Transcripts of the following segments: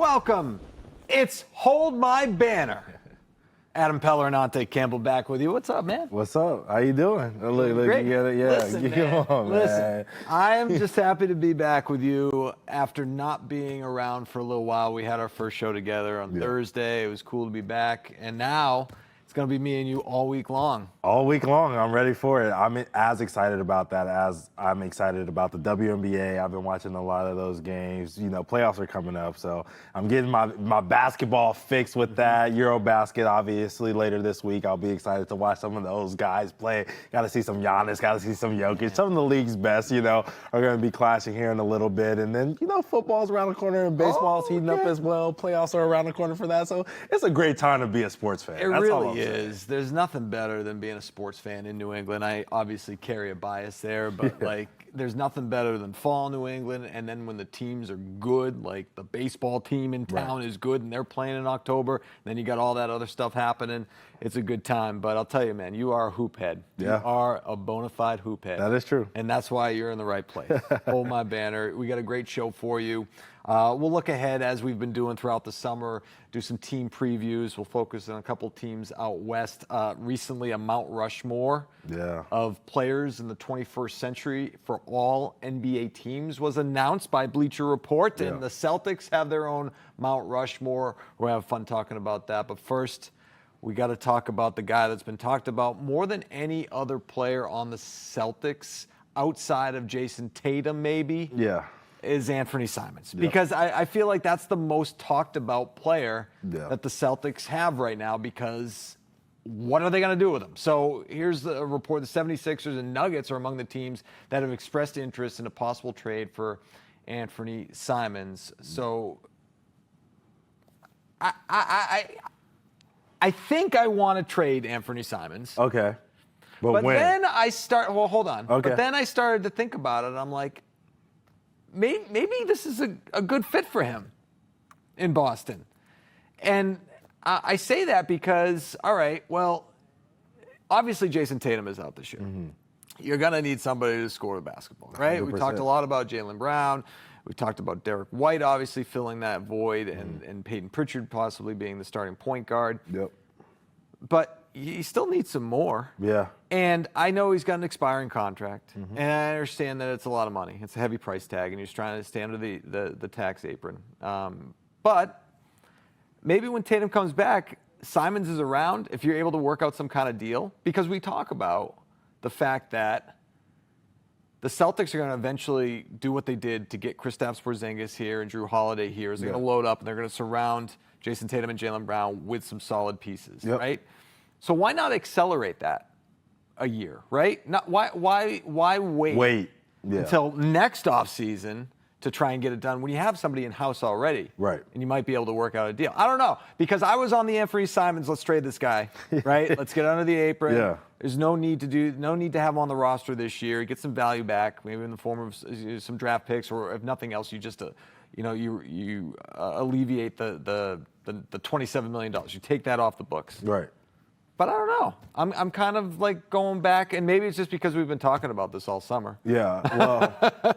Welcome. It's Hold My Banner. Adam Peller and Ante Campbell back with you. What's up, man? What's up? How you doing? Look, Great. yeah. Listen, man. On, man. I am just happy to be back with you after not being around for a little while. We had our first show together on Thursday. It was cool to be back. And now it's going to be me and you all week long. All week long. I'm ready for it. I'm as excited about that as I'm excited about the WNBA. I've been watching a lot of those games. You know, playoffs are coming up, so I'm getting my basketball fix with that. Eurobasket, obviously, later this week. I'll be excited to watch some of those guys play. Got to see some Giannis, got to see some Jokic. Some of the league's best, are going to be clashing here in a little bit. And then, football's around the corner and baseball's heating up as well. Playoffs are around the corner for that. So it's a great time to be a sports fan. It really is. There's nothing better than being a sports fan in New England. I obviously carry a bias there, but there's nothing better than fall in New England, and then when the teams are good, like the baseball team in town is good and they're playing in October, then you got all that other stuff happening. It's a good time. But I'll tell you, man, you are a hoop head. Yeah. You are a bona fide hoop head. That is true. And that's why you're in the right place. Hold My Banner. We got a great show for you. We'll look ahead as we've been doing throughout the summer, do some team previews. We'll focus on a couple teams out west. Recently, a Mount Rushmore of players in the 21st century for all NBA teams was announced by Bleacher Report, and the Celtics have their own Mount Rushmore. We'll have fun talking about that. But first, we got to talk about the guy that's been talked about more than any other player on the Celtics, outside of Jayson Tatum maybe. Yeah. Is Anfernee Simons. Because I feel like that's the most talked about player that the Celtics have right now, because what are they going to do with him? So here's the report. The 76ers and Nuggets are among the teams that have expressed interest in a possible trade for Anfernee Simons. So I think I want to trade Anfernee Simons. Okay. But when? Then hold on. Okay. But then I started to think about it, and I'm like, maybe this is a good fit for him in Boston. And I say that because, all right, well, obviously Jayson Tatum is out this year. You're going to need somebody to score the basketball, right? 100%. We talked a lot about Jaylen Brown. We talked about Derek White obviously filling that void, and Peyton Pritchard possibly being the starting point guard. Yep. But you still need some more. Yeah. And I know he's got an expiring contract, and I understand that it's a lot of money. It's a heavy price tag, and he's trying to stay under the tax apron. But maybe when Tatum comes back, Simons is around, if you're able to work out some kind of deal, because we talk about the fact that the Celtics are going to eventually do what they did to get Kristaps Porzingis here and Drew Holiday here. They're going to load up, and they're going to surround Jayson Tatum and Jaylen Brown with some solid pieces, right? So why not accelerate that a year, right? Why wait until next offseason to try and get it done when you have somebody in-house already? Right. And you might be able to work out a deal. I don't know, because I was on the Anfernee Simons, let's trade this guy, right? Let's get under the apron. Yeah. There's no need to have him on the roster this year. Get some value back, maybe in the form of some draft picks, or if nothing else, you just you alleviate the $27 million. You take that off the books. Right. But I don't know. I'm kind of like going back, and maybe it's just because we've been talking about this all summer. Yeah, well,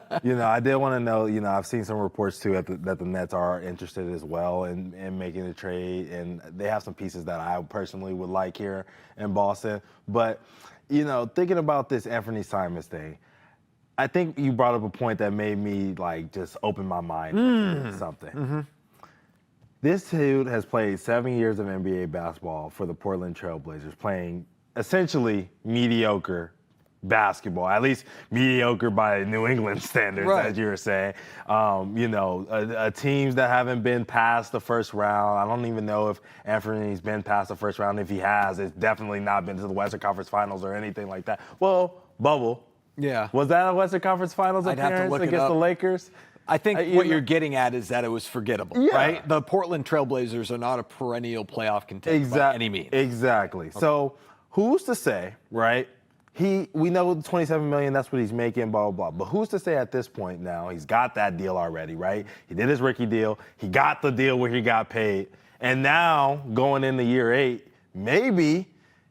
I did want to know, I've seen some reports too that the Nets are interested as well in making the trade, and they have some pieces that I personally would like here in Boston. But, thinking about this Anfernee Simons thing, I think you brought up a point that made me just open my mind to something. This dude has played 7 years of NBA basketball for the Portland Trail Blazers, playing essentially mediocre basketball, at least mediocre by New England standards, as you were saying. Teams that haven't been past the first round. I don't even know if Anfernee been past the first round. If he has, it's definitely not been to the Western Conference Finals or anything like that. Well, bubble. Yeah. Was that a Western Conference Finals appearance against the Lakers? I think what you're getting at is that it was forgettable, right? The Portland Trail Blazers are not a perennial playoff contender by any means. Exactly. Okay. So who's to say, right? We know the $27 million, that's what he's making, blah, blah, blah. But who's to say at this point now, he's got that deal already, right? He did his rookie deal. He got the deal where he got paid. And now, going into year 8, maybe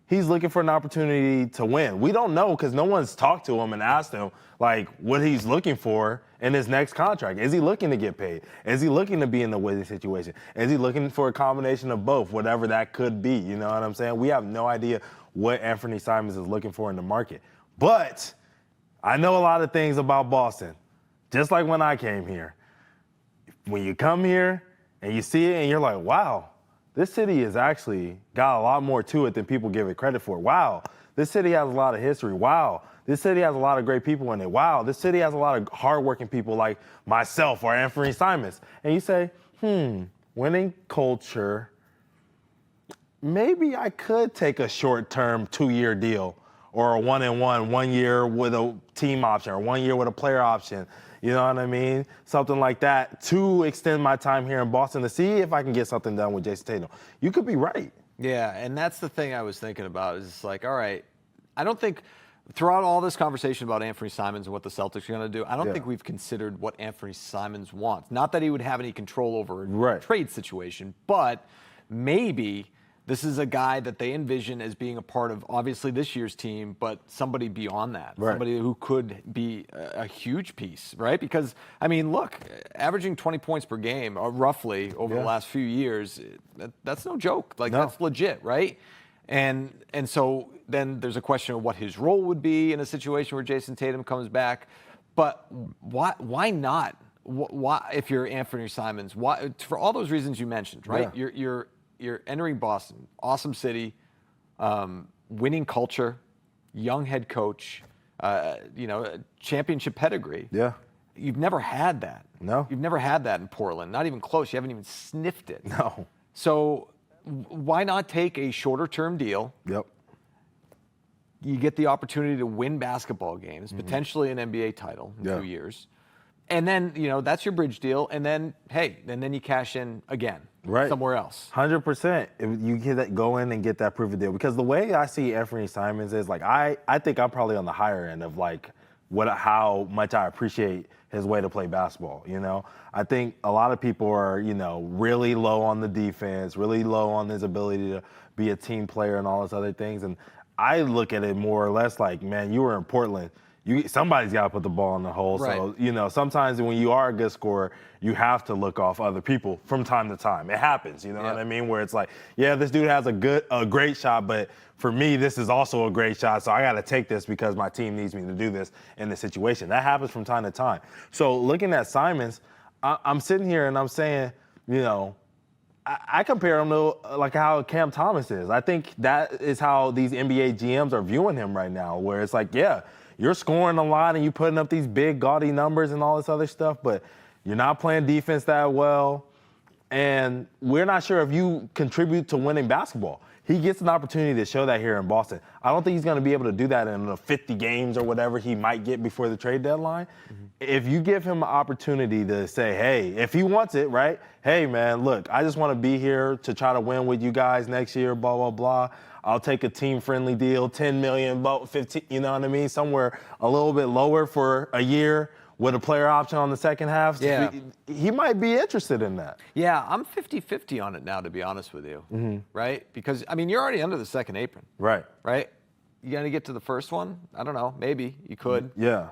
he's looking for an opportunity to win. We don't know because no one's talked to him and asked him, what he's looking for in his next contract? Is he looking to get paid? Is he looking to be in the winning situation? Is he looking for a combination of both, whatever that could be? You know what I'm saying? We have no idea what Anfernee Simons is looking for in the market. But I know a lot of things about Boston, just like when I came here. When you come here and you see it and you're like, wow, this city has actually got a lot more to it than people give it credit for. Wow, this city has a lot of history. Wow, this city has a lot of great people in it. Wow, this city has a lot of hardworking people like myself or Anfernee Simons. And you say, winning culture, maybe I could take a short-term 2-year deal or a 1-and-1, 1 year with a team option or 1 year with a player option. You know what I mean? Something like that to extend my time here in Boston to see if I can get something done with Jayson Tatum. You could be right. Yeah, and that's the thing I was thinking about is it's like, all right, I don't think throughout all this conversation about Anfernee Simons and what the Celtics are going to do, I don't think we've considered what Anfernee Simons wants. Not that he would have any control over a trade situation, but maybe this is a guy that they envision as being a part of, obviously, this year's team, but somebody beyond that. Right. Somebody who could be a huge piece, right? Because, I mean, look, averaging 20 points per game, roughly, over the last few years, that's no joke. Like, that's legit, right? And so then there's a question of what his role would be in a situation where Jayson Tatum comes back. But why not? Why, if you're Anfernee Simons, why, for all those reasons you mentioned, right? Yeah. You're entering Boston, awesome city, winning culture, young head coach, championship pedigree. Yeah. You've never had that. No. You've never had that in Portland. Not even close. You haven't even sniffed it. No. So why not take a shorter-term deal? Yep. You get the opportunity to win basketball games, potentially an NBA title in 2 years. And then, that's your bridge deal. And then, then you cash in again. Right. Somewhere else. 100%. If you get that, go in and get that proof of deal. Because the way I see Anfernee Simons is like I think I'm probably on the higher end of like how much I appreciate his way to play basketball. I think a lot of people are really low on the defense, really low on his ability to be a team player and all those other things. And I look at it more or less like, man, you were in Portland. Somebody's got to put the ball in the hole. Right. So, sometimes when you are a good scorer, you have to look off other people from time to time. It happens, you know what I mean? Where it's like, yeah, this dude has a great shot, but for me, this is also a great shot, so I got to take this because my team needs me to do this in this situation. That happens from time to time. So looking at Simons, I'm sitting here and I'm saying, I compare him to like how Cam Thomas is. I think that is how these NBA GMs are viewing him right now, where it's like, yeah, you're scoring a lot and you're putting up these big gaudy numbers and all this other stuff, but you're not playing defense that well, and we're not sure if you contribute to winning basketball. He gets an opportunity to show that here in Boston. I don't think he's going to be able to do that in the 50 games or whatever he might get before the trade deadline. If you give him an opportunity to say, hey, if he wants it, right? Hey, man, look, I just want to be here to try to win with you guys next year, blah, blah, blah. I'll take a team-friendly deal, $10 million, about 15, you know what I mean? Somewhere a little bit lower for a year with a player option on the second half. Yeah. He might be interested in that. Yeah, I'm 50-50 on it now, to be honest with you, right? Because, you're already under the second apron. Right. Right? You got to get to the first one? I don't know. Maybe you could. Yeah.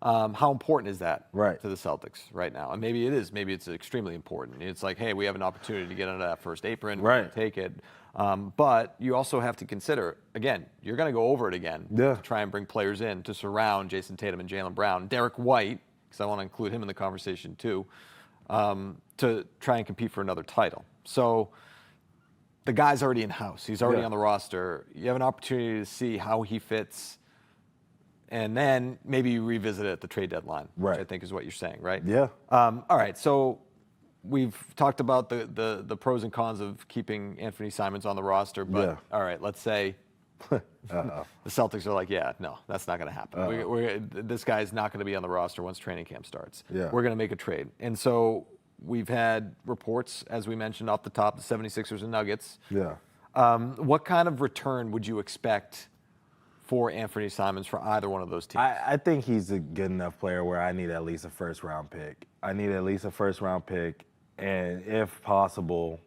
How important is that Right. to the Celtics right now? And maybe it is. Maybe it's extremely important. It's like, hey, we have an opportunity to get under that first apron. Right. We can take it. But you also have to consider, again, you're going to go over it again to try and bring players in to surround Jayson Tatum and Jaylen Brown. Derek White, because I want to include him in the conversation too, to try and compete for another title. So the guy's already in-house. He's already on the roster. You have an opportunity to see how he fits, and then maybe you revisit it at the trade deadline, which I think is what you're saying, right? Yeah. All right, so we've talked about the pros and cons of keeping Anfernee Simons on the roster, but all right, let's say the Celtics are like, yeah, no, that's not going to happen. This guy's not going to be on the roster once training camp starts. Yeah. We're going to make a trade. And so we've had reports, as we mentioned off the top, the 76ers and Nuggets. Yeah. What kind of return would you expect for Anfernee Simons for either one of those teams? I think he's a good enough player where I need at least a first-round pick. I need at least a first-round pick, and if possible,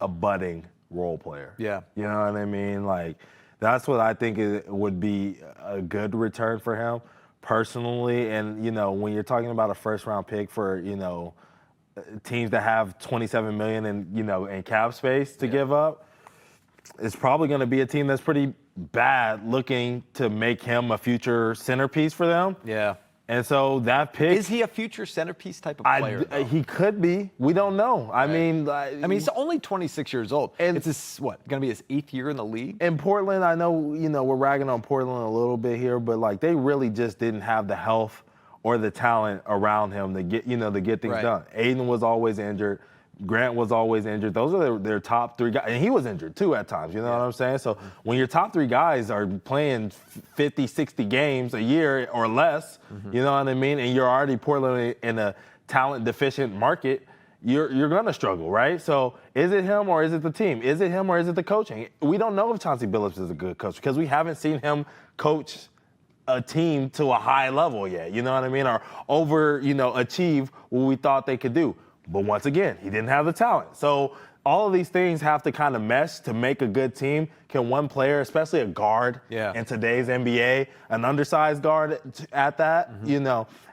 a budding role player. Yeah. You know what I mean? Like, that's what I think would be a good return for him personally, and when you're talking about a first-round pick for teams that have $27 million in cap space to give up, it's probably going to be a team that's pretty bad looking to make him a future centerpiece for them. Yeah. And so that pick, is he a future centerpiece type of player? He could be. We don't know. I mean, he's only 26 years old. And it's going to be his 8th year in the league? In Portland, I know, we're ragging on Portland a little bit here, but they really just didn't have the health or the talent around him to get, to get things done. Aiden was always injured. Grant was always injured. Those are their top 3 guys. And he was injured, too, at times. You know what I'm saying? So when your top 3 guys are playing 50, 60 games a year or less, you know what I mean? And you're already Portland in a talent-deficient market, you're going to struggle, right? So is it him or is it the team? Is it him or is it the coaching? We don't know if Chauncey Billups is a good coach because we haven't seen him coach a team to a high level yet, you know what I mean? Or achieve what we thought they could do. But once again, he didn't have the talent. So all of these things have to kind of mesh to make a good team. Can one player, especially a guard in today's NBA, an undersized guard at that,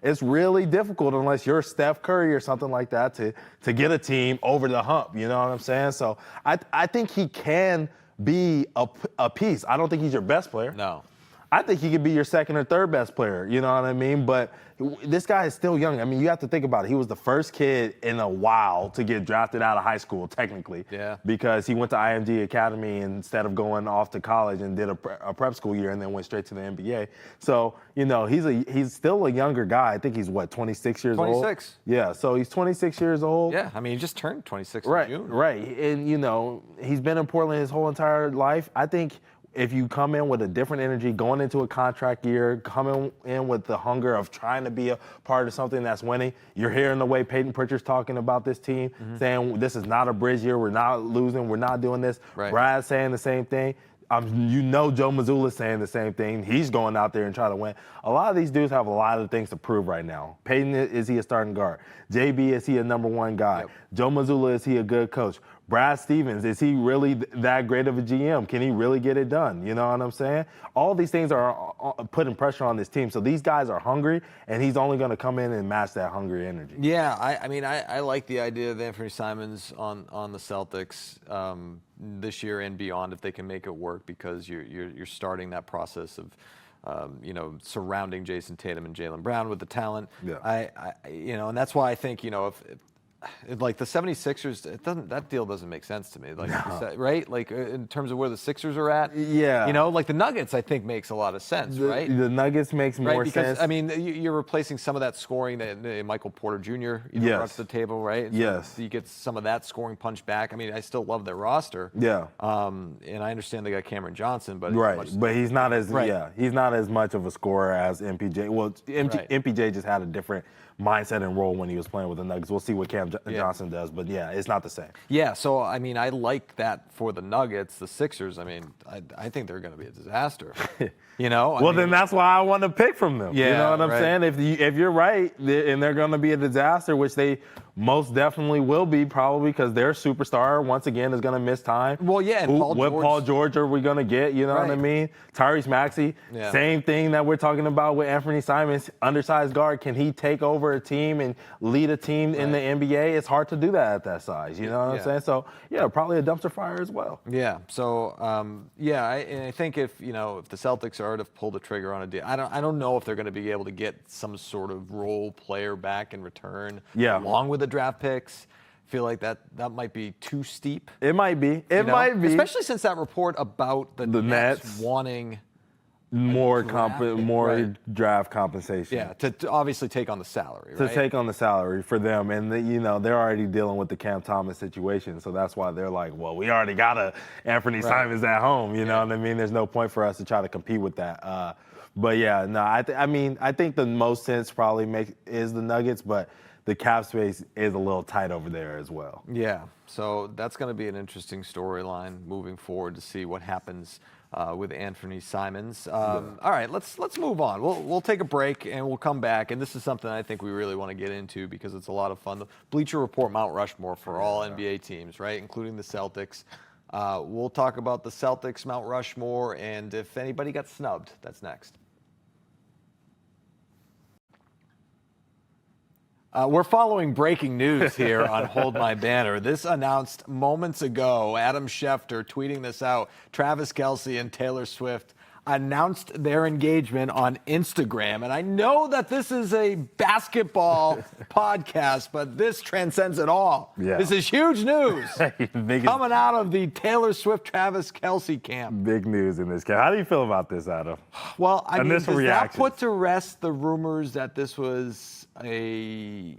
it's really difficult unless you're Steph Curry or something like that to get a team over the hump. You know what I'm saying? So I think he can be a piece. I don't think he's your best player. No. I think he could be your second or third best player, you know what I mean? But this guy is still young. I mean, you have to think about it. He was the first kid in a while to get drafted out of high school, technically. Yeah. Because he went to IMG Academy instead of going off to college and did a prep school year and then went straight to the NBA. So, he's still a younger guy. I think he's, 26 years old? 26. Yeah, so he's 26 years old. Yeah, I mean, he just turned 26 in June. Right. And, he's been in Portland his whole entire life. I think if you come in with a different energy, going into a contract year, coming in with the hunger of trying to be a part of something that's winning, you're hearing the way Peyton Pritchard's talking about this team, saying this is not a bridge year, we're not losing, we're not doing this. Right. Brad's saying the same thing. Joe Mazzulla's saying the same thing. He's going out there and trying to win. A lot of these dudes have a lot of things to prove right now. Peyton, is he a starting guard? JB, is he a number 1 guy? Yep. Joe Mazzulla, is he a good coach? Brad Stevens, is he really that great of a GM? Can he really get it done? You know what I'm saying? All these things are putting pressure on this team. So these guys are hungry, and he's only going to come in and match that hungry energy. Yeah, I like the idea of Anfernee Simons on the Celtics this year and beyond if they can make it work, because you're starting that process of surrounding Jayson Tatum and Jaylen Brown with the talent. Yeah. And that's why I think, if like the 76ers, that deal doesn't make sense to me. Like, right? Like in terms of where the Sixers are at. Yeah. Like the Nuggets, I think makes a lot of sense, right? The Nuggets makes more because, sense. I mean, you're replacing some of that scoring that Michael Porter Jr. Brought to the table, right? Yes. So you get some of that scoring punch back. I mean, I still love their roster. Yeah. And I understand they got Cameron Johnson, but but he's not as he's not as much of a scorer as MPJ. Well, MPJ just had a different mindset and role when he was playing with the Nuggets. We'll see what Cam Johnson does, but it's not the same. Yeah, so I mean, I like that for the Nuggets. The Sixers, I mean, I think they're going to be a disaster. Then that's why I want to pick from them. Yeah, you know what I'm saying? If you're right, and they're going to be a disaster, which they most definitely will be, probably because their superstar once again is going to miss time. Well, yeah, and Paul George are we going to get? You know what I mean? Tyrese Maxey, same thing that we're talking about with Anfernee Simons, undersized guard. Can he take over a team and lead a team in the NBA? It's hard to do that at that size. You know what I'm saying? So probably a dumpster fire as well. Yeah. So I think if the Celtics are to pull the trigger on a deal, I don't know if they're going to be able to get some sort of role player back in return. Yeah. Along with the draft picks. I feel like that might be too steep. It might be. It might be. Especially since that report about the Nets wanting more draft compensation. Yeah, to obviously take on the salary, right? To take on the salary for them. And, they're already dealing with the Cam Thomas situation. So that's why they're like, well, we already got a Anfernee Simons at home. You know what I mean? There's no point for us to try to compete with that. I think the most sense probably is the Nuggets, but the cap space is a little tight over there as well. Yeah, so that's going to be an interesting storyline moving forward to see what happens with Anfernee Simons. All right, let's move on. We'll take a break and we'll come back. And this is something I think we really want to get into because it's a lot of fun. The Bleacher Report Mount Rushmore for all NBA teams, right, including the Celtics. We'll talk about the Celtics Mount Rushmore and if anybody got snubbed. That's next. We're following breaking news here on Hold My Banner. This announced moments ago. Adam Schefter tweeting this out. Travis Kelce and Taylor Swift announced their engagement on Instagram. And I know that this is a basketball podcast, but this transcends it all. Yeah. This is huge news coming out of the Taylor Swift-Travis Kelce camp. Big news in this camp. How do you feel about this, Adam? Well, I mean, does that reactions. put to rest the rumors that this was a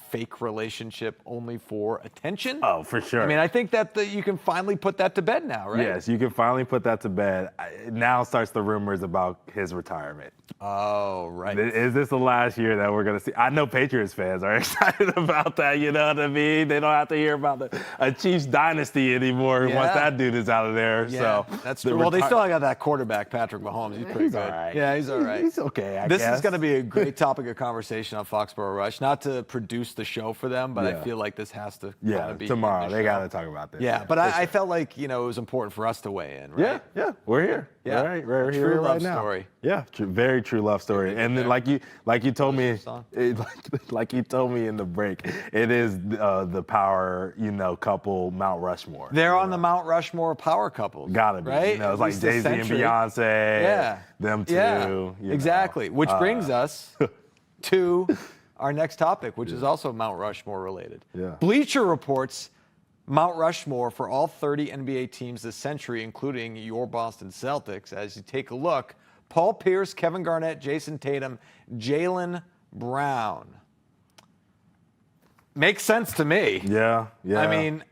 fake relationship only for attention? Oh, for sure. I mean, I think that you can finally put that to bed now, right? Yes, you can finally put that to bed. Now starts the rumors about his retirement. Oh, right. Is this the last year that we're going to see? I know Patriots fans are excited about that, you know what I mean? They don't have to hear about a Chiefs dynasty anymore once that dude is out of there. Yeah, so that's true. Well, they still got that quarterback, Patrick Mahomes. He's pretty good. All right. Yeah, he's all right. He's okay, I This guess. is going to be a great topic of conversation on Foxborough Rush. Not to produce the show for them, but I feel like this has to kind of be tomorrow. in the They show. got to talk about this. Yeah, but I felt like, it was important for us to weigh in, right? Yeah, we're here. Yeah. Right, we're A here true right love now. story. Yeah, very true love story. And then, like you told me, song? like you told me in the break, it is the power, couple Mount Rushmore. They're on the Mount Rushmore power couples. Gotta be. Right? It's like At least a Jay-Z and century. Beyonce. Yeah. Them two. Yeah, exactly. Which brings us to our next topic, which is also Mount Rushmore related. Yeah. Bleacher reports Mount Rushmore for all 30 NBA teams this century, including your Boston Celtics. As you take a look, Paul Pierce, Kevin Garnett, Jayson Tatum, Jaylen Brown. Makes sense to me. Yeah. I mean,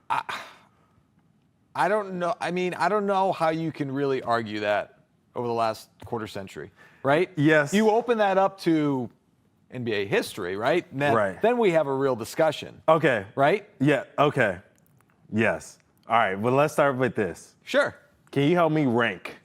I don't know. I mean, I don't know how you can really argue that over the last quarter century, right? Yes. You open that up to NBA history, right? Then we have a real discussion. Okay. Right? Yeah. Okay. Yes. All right. Well, let's start with this. Sure. Can you help me rank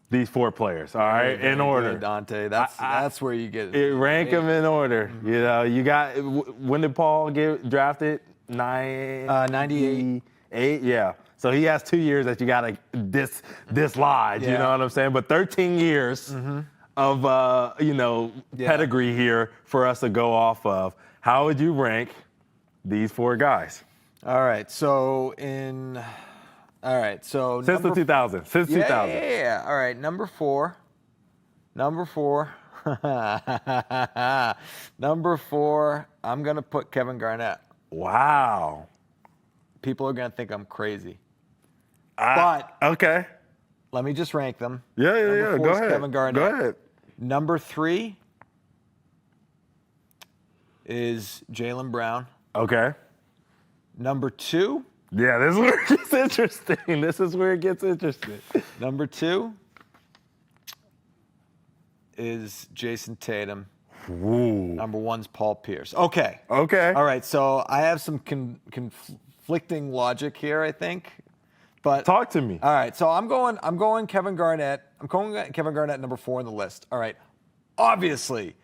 these 4 players? All right, in order. Good, Dante. That's where you get Rank them in order. You got. When did Paul get drafted? 98. 8. Yeah. So he has 2 years that you got to dislodge. Yeah. You know what I'm saying? But 13 years of pedigree here for us to go off of. How would you rank these 4 guys? All right. So since number 2000. Since 2000. Yeah. All right. Number 4. Number 4. I'm gonna put Kevin Garnett. Wow. People are gonna think I'm crazy. Okay. Let me just rank them. Yeah. Number 4 Go is ahead. Kevin Garnett. Go ahead. Number 3 is Jaylen Brown. Okay. Number 2. Yeah, this is where it gets interesting. Number 2 is Jayson Tatum. Ooh. Number 1's Paul Pierce. Okay. Okay. All right. So I have some conflicting logic here, I think. But Talk to me. all right. So I'm going Kevin Garnett. I'm going Kevin Garnett number 4 on the list. All right. Obviously,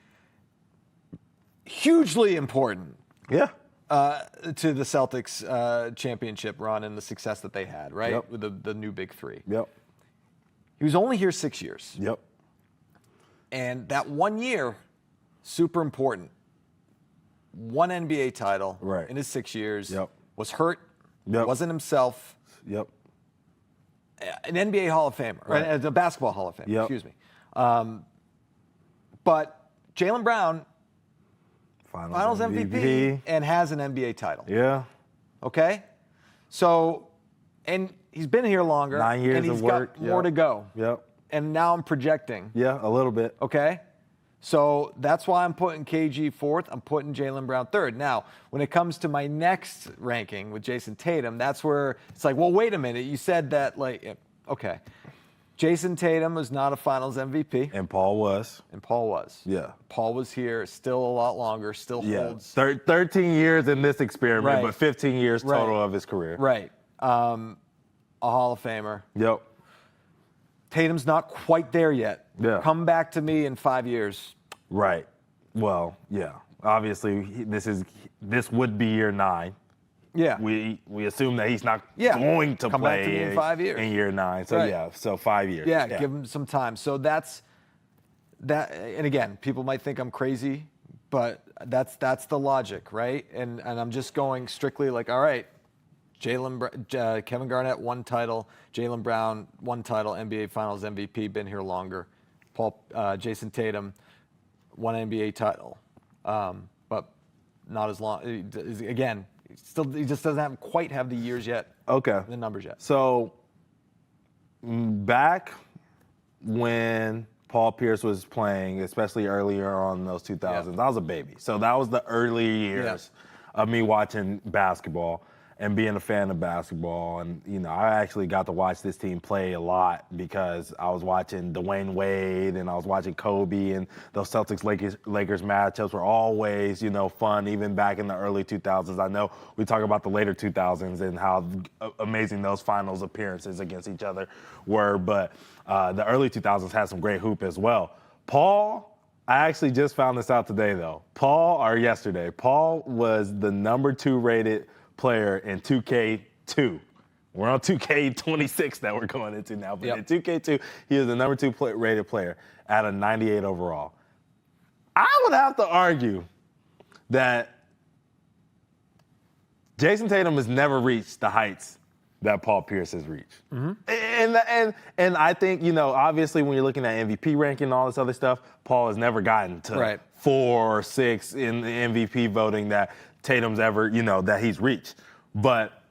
hugely important Yeah. to the Celtics championship run and the success that they had, right? Yep. With the new big 3. Yep. He was only here 6 years. Yep. And that 1 year, super important. 1 NBA title in his 6 years. Yep. Was hurt. Yep. Wasn't himself. Yep. An NBA Hall of Famer. Right. A basketball Hall of Famer. Yep. Excuse me. But Jaylen Brown, Finals MVP and has an NBA title. Yeah. Okay? So, and he's been here longer. 9 years and he's of work. got more to go. Yep. And now I'm projecting. Yeah, a little bit. Okay? So that's why I'm putting KG 4th. I'm putting Jaylen Brown 3rd. Now, when it comes to my next ranking with Jayson Tatum, that's where it's like, well, wait a minute. You said that, okay. Jayson Tatum was not a Finals MVP. And Paul was. And Paul was. Yeah. Paul was here, still a lot longer, still holds. 13 years in this experiment, Right. but 15 years total of his career. Right. A Hall of Famer. Yep. Tatum's not quite there yet. Yeah. Come back to me in 5 years. Right. Well, yeah. Obviously, this would be year 9. Yeah. We assume that he's not Yeah. going to Come play back to me in 5 years. in year 9. So Right. so 5 years. Yeah, give him some time. So that's that. And again, people might think I'm crazy, but that's the logic, right? And I'm just going strictly like, all right, Kevin Garnett, 1 title. Jaylen Brown, 1 title. NBA Finals MVP, been here longer. Jayson Tatum, 1 NBA title, but not as long. Again, he just doesn't quite have the years yet. Okay. The numbers yet. So back when Paul Pierce was playing, especially earlier on in those 2000s, I was a baby. So that was the early years of me watching basketball and being a fan of basketball. And, you know, I actually got to watch this team play a lot because I was watching Dwayne Wade and I was watching Kobe, and those Celtics-Lakers matchups were always, you know, fun, even back in the early 2000s. I know we talk about the later 2000s and how amazing those finals appearances against each other were, but the early 2000s had some great hoop as well. Paul, I actually just found this out today, though. Yesterday, Paul was the number 2 rated player in 2K2. We're on 2K26 that we're going into now, but in 2K2, he is the number 2 rated player at a 98 overall. I would have to argue that Jayson Tatum has never reached the heights that Paul Pierce has reached. And I think, you know, obviously when you're looking at MVP ranking and all this other stuff, Paul has never gotten to 4 or 6 in the MVP voting that Tatum's ever, you know, that he's reached. But,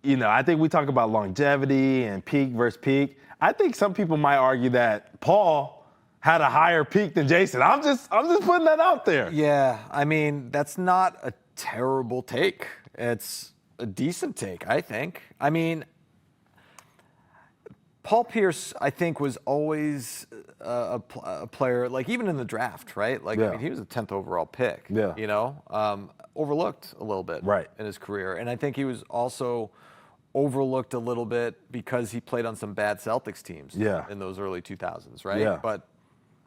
you know, I think we talk about longevity and peak versus peak. I think some people might argue that Paul had a higher peak than Jayson. I'm just putting that out there. Yeah, I mean, that's not a terrible take. It's a decent take, I think. I mean, Paul Pierce, I think, was always a player, like even in the draft, right? Like, I mean, he was a 10th overall pick, you know, overlooked a little bit in his career. And I think he was also overlooked a little bit because he played on some bad Celtics teams in those early 2000s, right? Yeah. But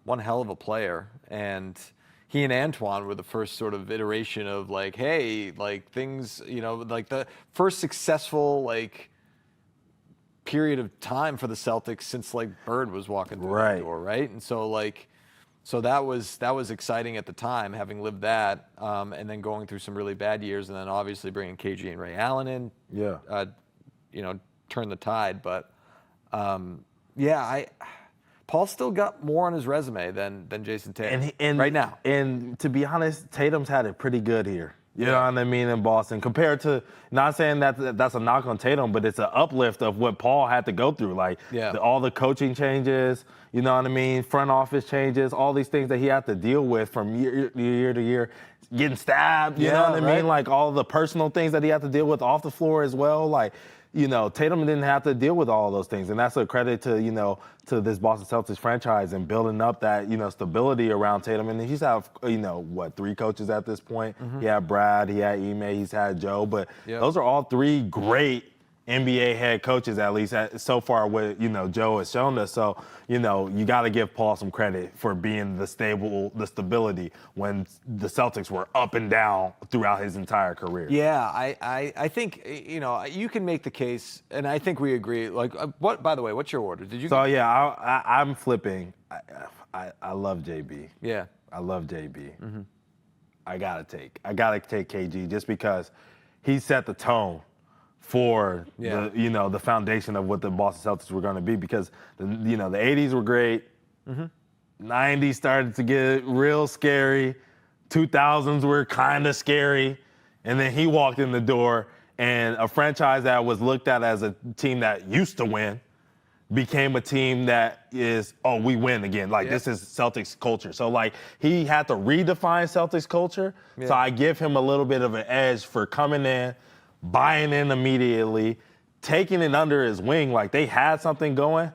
one hell of a player. And he and Antoine were the first sort of iteration of like, hey, like things, you know, like the first successful, like, period of time for the Celtics since like Bird was walking through the door, right? And so like, so that was exciting at the time, having lived that, and then going through some really bad years, and then obviously bringing KG and Ray Allen in, you know, turn the tide. But Paul's still got more on his resume than Jayson Tatum right now. And to be honest, Tatum's had it pretty good here. You know what I mean, in Boston, compared to, not saying that that's a knock on Tatum, but it's an uplift of what Paul had to go through. Like all the coaching changes, you know what I mean, front office changes, all these things that he had to deal with from year to year, getting stabbed, you know what I mean, like all the personal things that he had to deal with off the floor as well. Like, you know, Tatum didn't have to deal with all of those things. And that's a credit to, you know, to this Boston Celtics franchise and building up that, you know, stability around Tatum. And he's had, you know, 3 coaches at this point? He had Brad, he had Ime, he's had Joe. But those are all 3 great NBA head coaches, at least so far, what, you know, Joe has shown us. So, you know, you got to give Paul some credit for being the stability when the Celtics were up and down throughout his entire career. Yeah, I think, you know, you can make the case, and I think we agree. Like, what? By the way, what's your order? Did you? So I'm flipping. I love JB. Yeah, I love JB. I gotta take KG just because he set the tone for the, you know, the foundation of what the Boston Celtics were going to be, because you know, the 80s were great, 90s started to get real scary, 2000s were kind of scary, and then he walked in the door, and a franchise that was looked at as a team that used to win became a team that is, oh, we win again. Like, this is Celtics culture. So, like, he had to redefine Celtics culture. So I give him a little bit of an edge for coming in, buying in immediately, taking it under his wing. Like, they had something going.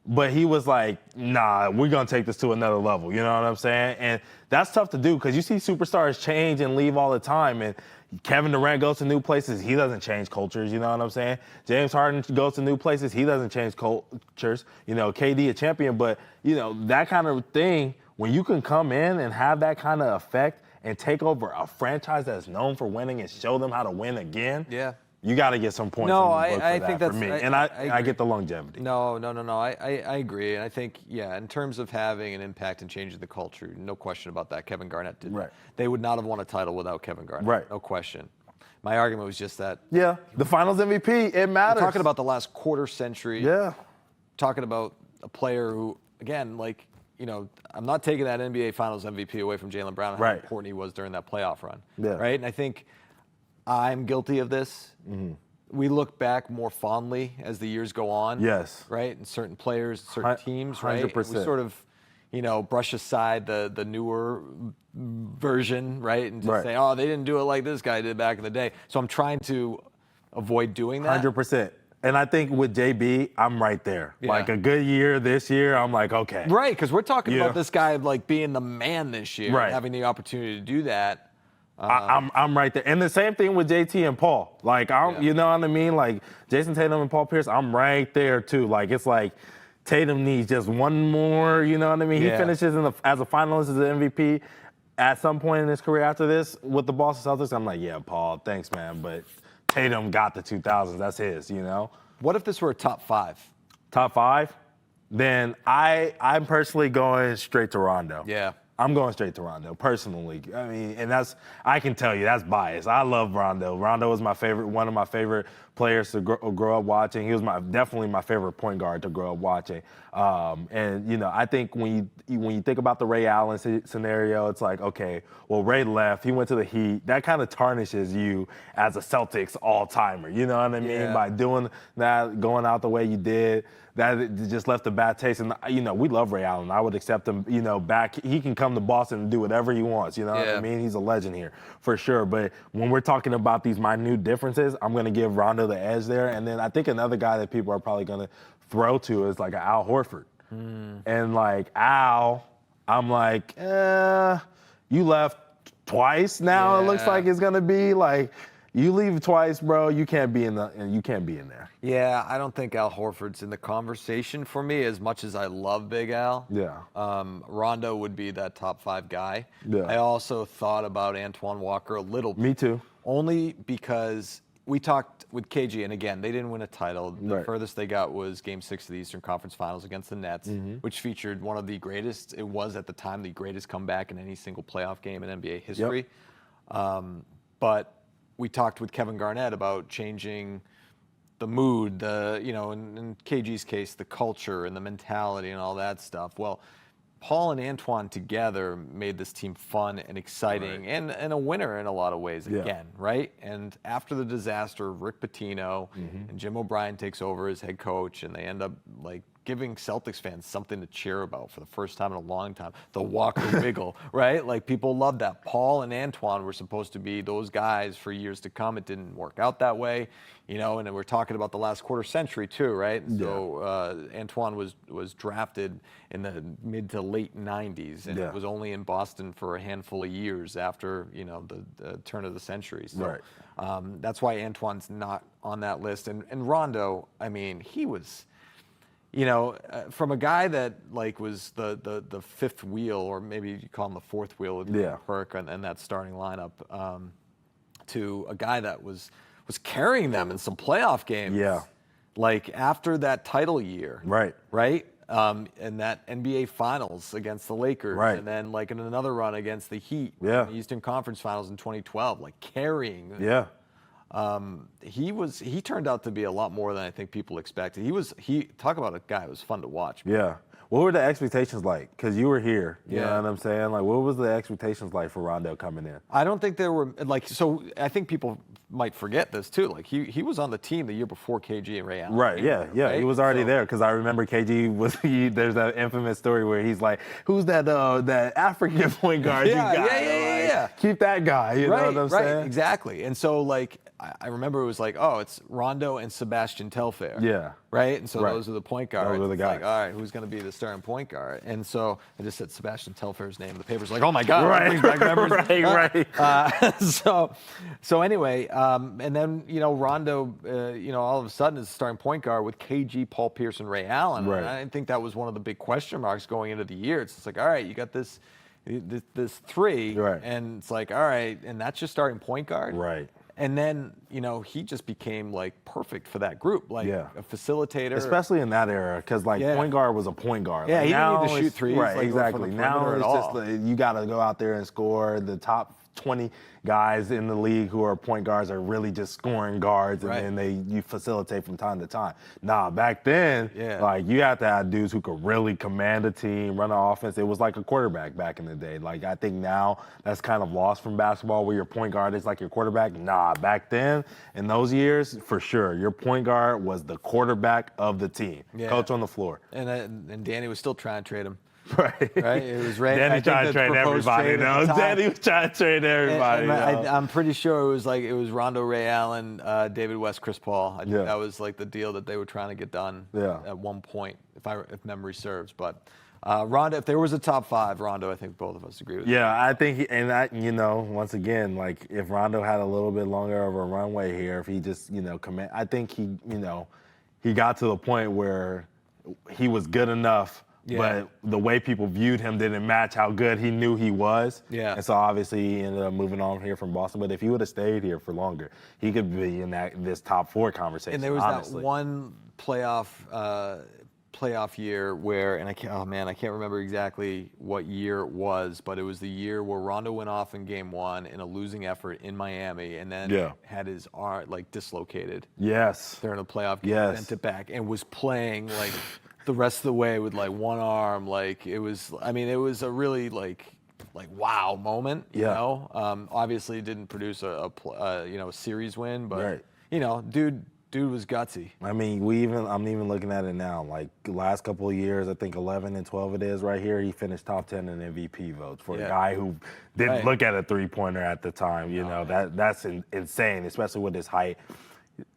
But he was like, nah, we're going to take this to another level. You know what I'm saying? And that's tough to do because you see superstars change and leave all the time. And Kevin Durant goes to new places. He doesn't change cultures. You know what I'm saying? James Harden goes to new places. He doesn't change cultures. You know, KD a champion. But, you know, that kind of thing, when you can come in and have that kind of effect and take over a franchise that's known for winning and show them how to win again. You got to get some points. No, on the book I for think that that's for me, I and agree. I get the longevity. No. I agree, and I think in terms of having an impact and changing the culture, no question about that. Kevin Garnett did. Right. They would not have won a title without Kevin Garnett. Right. No question. My argument was just that. Yeah, the Finals MVP. It matters. We're talking about the last quarter century. Yeah. Talking about a player who, again, I'm not taking that NBA Finals MVP away from Jaylen Brown and how important he was during that playoff run. Yeah. Right. And I think I'm guilty of this. Mm-hmm. We look back more fondly as the years go on. Yes. Right? And certain players, certain teams, right? 100%. We sort of, brush aside the newer version, right? And just say, oh, they didn't do it like this guy did back in the day. So I'm trying to avoid doing that. 100%. And I think with JB, I'm right there. Yeah. Like a good year this year, I'm like, okay. Right, because we're talking about this guy being the man this year, having the opportunity to do that. I'm right there. And the same thing with JT and Paul. Like, you know what I mean? Like, Jayson Tatum and Paul Pierce, I'm right there, too. Like, it's like Tatum needs just one more, you know what I mean? He finishes as a finalist as an MVP at some point in his career after this with the Boston Celtics. I'm like, yeah, Paul, thanks, man. But Tatum got the 2000s. That's his, you know? What if this were a top 5? Top 5? Then I'm personally going straight to Rondo. Yeah. I'm going straight to Rondo, personally. I mean, and I can tell you, that's bias. I love Rondo. Rondo was one of my favorite players to grow up watching. He was definitely my favorite point guard to grow up watching. And, I think when you think about the Ray Allen scenario, it's like, okay, well, Ray left. He went to the Heat. That kind of tarnishes you as a Celtics all-timer. You know what I mean? Yeah. By doing that, going out the way you did, that just left a bad taste. And, we love Ray Allen. I would accept him, back. He can come to Boston and do whatever he wants. You know what I mean? He's a legend here, for sure. But when we're talking about these minute differences, I'm going to give Rondo the edge there. And then I think another guy that people are probably going to throw to is like Al Horford. And like Al, I'm like, you left twice now. It looks like it's going to be like, you leave twice, bro. You can't be in there. Yeah, I don't think Al Horford's in the conversation for me as much as I love Big Al. Yeah. Rondo would be that top 5 guy. Yeah. I also thought about Antoine Walker a little bit. Me too. Only because we talked with KG, and again, they didn't win a title. The furthest they got was Game 6 of the Eastern Conference Finals against the Nets, which featured one of the greatest, it was at the time the greatest comeback in any single playoff game in NBA history. But we talked with Kevin Garnett about changing the mood, in KG's case, the culture and the mentality and all that stuff. Well, Paul and Antoine together made this team fun and exciting and a winner in a lot of ways again, right? And after the disaster, Rick Pitino and Jim O'Brien takes over as head coach, and they end up giving Celtics fans something to cheer about for the first time in a long time. The Walker wiggle, right? Like, people love that. Paul and Antoine were supposed to be those guys for years to come. It didn't work out that way, and then we're talking about the last quarter century too, right? So Antoine was drafted in the mid to late 90s, and it was only in Boston for a handful of years after, the turn of the century. So that's why Antoine's not on that list. And Rondo, I mean, he was... from a guy that was the fifth wheel, or maybe you call him the fourth wheel with Perk and that starting lineup, to a guy that was carrying them in some playoff games. Yeah. After that title year. Right. And that NBA Finals against the Lakers. Right. And then in another run against the Heat. Yeah. In the Eastern Conference Finals in 2012, carrying. Yeah. He turned out to be a lot more than I think people expected. Talk about a guy who was fun to watch. Yeah. What were the expectations like? Because you were here. You know what I'm saying? What was the expectations like for Rondo coming in? I don't think there were so I think people might forget this too. He was on the team the year before KG and Ray Allen. Right. Yeah. Right? He was already there, because I remember KG was. There's that infamous story where he's like, "Who's that African point guard you got? Yeah. Keep that guy." You know what I'm saying? Right. Exactly. And so I remember it was it's Rondo and Sebastian Telfair. Yeah. Right? And so those are the point guards. Those are the guys. All right, who's going to be the starting point guard? And so I just said Sebastian Telfair's name. The paper's like, oh my God. Right. So anyway, and then, Rondo, all of a sudden is the starting point guard with KG, Paul Pierce, and Ray Allen. Right. And I think that was one of the big question marks going into the year. It's all right, you got this three. Right. And it's all right, and that's your starting point guard. Right. And then, he just became like perfect for that group, like a facilitator. Especially in that era, because point guard was a point guard. Yeah, like, he now didn't need to shoot threes. Right, like, exactly. Now it's just you got to go out there and score. The top 20 guys in the league who are point guards are really just scoring guards, and then you facilitate from time to time. Nah, back then, like you had to have dudes who could really command a team, run an offense. It was like a quarterback back in the day. Like I think now that's kind of lost from basketball, where your point guard is like your quarterback. Nah, back then in those years, for sure, your point guard was the quarterback of the team, coach on the floor. And Danny was still trying to trade him. Right. It was Danny trying to trade everybody. Danny was trying to trade everybody. I'm pretty sure it was Rondo, Ray Allen, David West, Chris Paul. I think that was like the deal that they were trying to get done at one point, if memory serves. But Rondo, if there was a top 5, Rondo, I think both of us agree with. Yeah, I think, once again, like if Rondo had a little bit longer of a runway here, if he just, I think he got to the point where he was good enough. But the way people viewed him didn't match how good he knew he was. Yeah. And so obviously he ended up moving on here from Boston. But if he would have stayed here for longer, he could be in this top 4 conversation. And there was that one playoff year where, and I can't remember exactly what year it was, but it was the year where Rondo went off in Game 1 in a losing effort in Miami, and then had his arm dislocated. Yes. During a playoff game, bent it back, and was playing like. The rest of the way with like one arm, like it was a really like wow moment, you know. Obviously it didn't produce a series win, but dude was gutsy. I mean, I'm even looking at it now. Like the last couple of years, I think 11 and 12 it is right here. He finished top 10 in MVP votes for a guy who didn't look at a 3-pointer at the time. That's insane, especially with his height.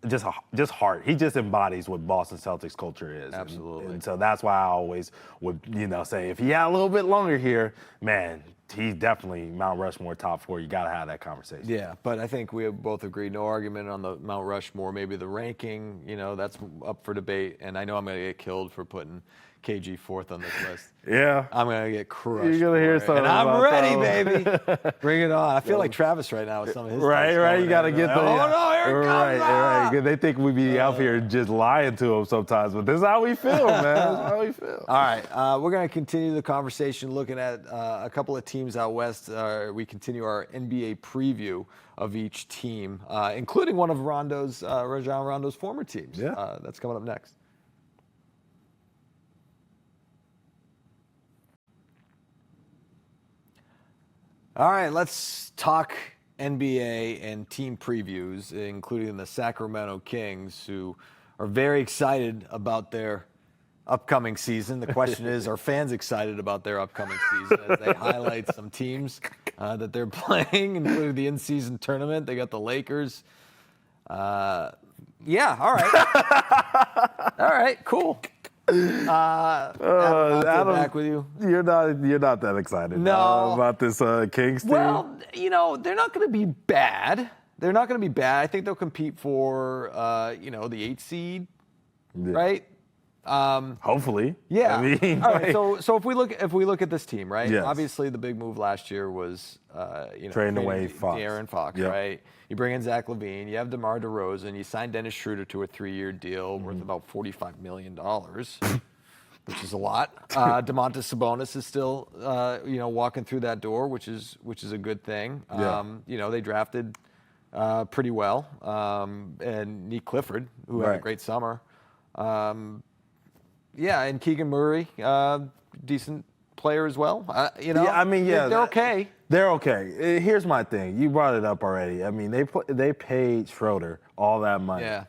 Just heart. He just embodies what Boston Celtics culture is. Absolutely. And so that's why I always would, say if he had a little bit longer here, man, he's definitely Mount Rushmore top 4. You got to have that conversation. Yeah, but I think we have both agreed, no argument on the Mount Rushmore. Maybe the ranking, that's up for debate. And I know I'm going to get killed for putting KG 4th on this list. Yeah. I'm going to get crushed. You're going to hear something. And I'm ready, baby. Bring it on. I feel like Travis right now with some of his Right. You got to get the. Oh, no, here it comes. Right. They think we be out here just lying to them sometimes, but this is how we feel, man. This is how we feel. All right. We're going to continue the conversation looking at a couple of teams out west. We continue our NBA preview of each team, including one of Rajon Rondo's former teams. Yeah. That's coming up next. All right, let's talk NBA and team previews, including the Sacramento Kings, who are very excited about their upcoming season. The question is, are fans excited about their upcoming season as they highlight some teams that they're playing, including the in-season tournament? They got the Lakers. All right. All right, cool. Adam, back with you. You're not that excited about this Kings team. Well, they're not going to be bad. I think they'll compete for the 8th seed, right? Hopefully. Yeah. All right. So if we look at this team, right? Yes. Obviously, the big move last year was trading away Fox. De'Aaron Fox, right? You bring in Zach LaVine, you have DeMar DeRozan, you sign Dennis Schroder to a 3-year deal worth about $45 million, which is a lot. Domantas Sabonis is still walking through that door, which is a good thing. They drafted pretty well, and Nick Clifford, who had a great summer. And Keegan Murray, decent player as well. They're okay. They're okay. Here's my thing. You brought it up already. I mean, they paid Schroeder all that money. Yeah.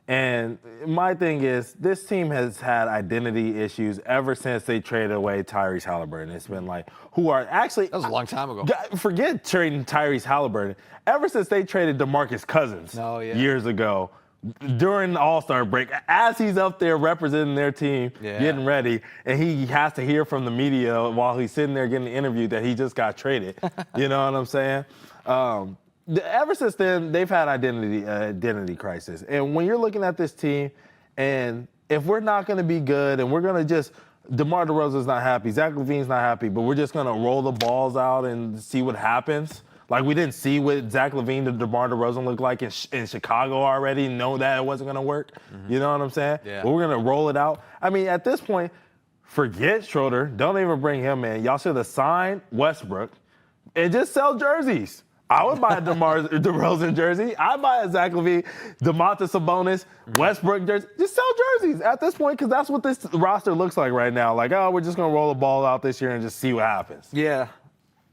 And my thing is, this team has had identity issues ever since they traded away Tyrese Halliburton. It's been like, that was a long time ago. Forget trading Tyrese Halliburton. Ever since they traded DeMarcus Cousins years ago, during the All-Star break, as he's up there representing their team, getting ready, and he has to hear from the media while he's sitting there getting interviewed that he just got traded. You know what I'm saying? Ever since then, they've had identity crisis. And when you're looking at this team, and if we're not going to be good, and we're going to just DeMar DeRozan's not happy, Zach LaVine's not happy, but we're just going to roll the balls out and see what happens. Like, we didn't see what Zach LaVine and DeMar DeRozan looked like in Chicago already, know that it wasn't going to work. You know what I'm saying? Yeah. But we're going to roll it out. I mean, at this point, forget Schroeder. Don't even bring him in. Y'all should have signed Westbrook and just sell jerseys. I would buy a DeMar DeRozan jersey. I'd buy a Zach LaVine, DeMontis Sabonis, Westbrook jersey. Just sell jerseys at this point, because that's what this roster looks like right now. Like, oh, we're just going to roll the ball out this year and just see what happens. Yeah.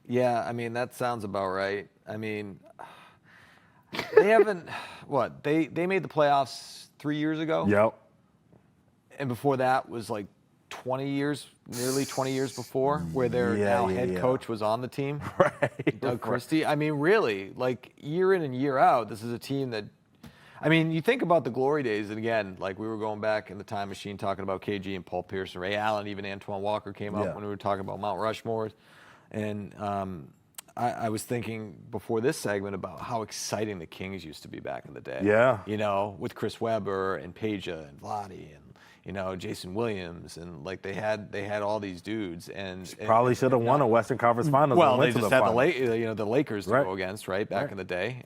Yeah, I mean, that sounds about right. I mean, they haven't – what? They made the playoffs 3 years ago? Yep. And before that was like 20 years, nearly 20 years before, where their head coach was on the team. Right. Doug Christie. I mean, really, like year in and year out, this is a team that, I mean, you think about the glory days, and again, like we were going back in the time machine talking about KG and Paul Pierce and Ray Allen, even Antoine Walker came up when we were talking about Mount Rushmore. And I was thinking before this segment about how exciting the Kings used to be back in the day. Yeah. You know, with Chris Webber and Peja and Vlade and, you know, Jason Williams, and like they had all these dudes, and Probably should have won a Western Conference Finals. well, and they went to just the had finals. the Lakers to Right. go against, right, back in the day.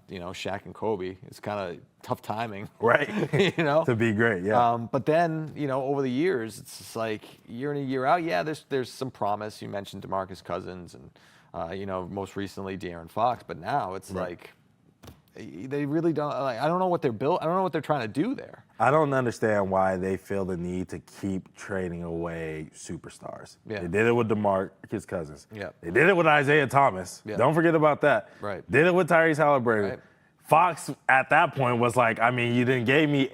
You know, Shaq and Kobe. It's kind of tough timing, Right. you know, To be great, yeah. but then, you know, over the years, it's just like year in and year out. Yeah, there's some promise. You mentioned DeMarcus Cousins, and you know, most recently De'Aaron Fox. But now it's like they really don't. Like, I don't know what they're built. I don't know what they're trying to do there. I don't understand why they feel the need to keep trading away superstars. Yeah. They did it with DeMarcus Cousins. Yeah. They did it with Isaiah Thomas. Yeah. Don't forget about that. Right. Did it with Tyrese Halliburton. Right. Fox, at that point, was like, I mean, you didn't gave me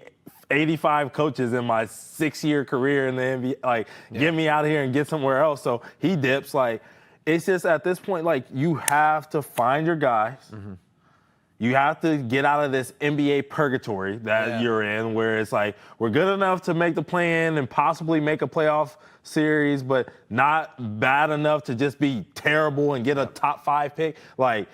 85 coaches in my 6-year career in the NBA. Like, get me out of here and get somewhere else. So he dips. Like, it's just at this point, like, you have to find your guys. Mm-hmm. You have to get out of this NBA purgatory that you're in, where it's like, we're good enough to make the play-in and possibly make a playoff series, but not bad enough to just be terrible and get a top 5 pick. Like,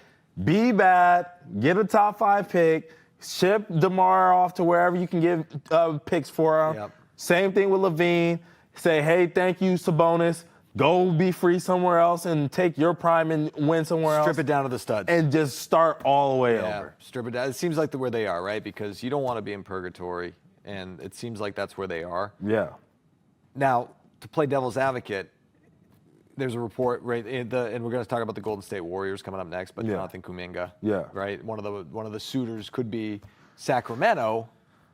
be bad, get a top 5 pick, ship DeMar off to wherever you can get picks for him. Yep. Same thing with LaVine. Say, hey, thank you, Sabonis. Go be free somewhere else and take your prime and win somewhere else. Strip it down to the studs. And just start all the way over. Strip it down. It seems like where they are, right? Because you don't want to be in purgatory, and it seems like that's where they are. Yeah. Now, to play devil's advocate, there's a report, right? And we're going to talk about the Golden State Warriors coming up next, but Jonathan Kuminga, right? One of the suitors could be Sacramento.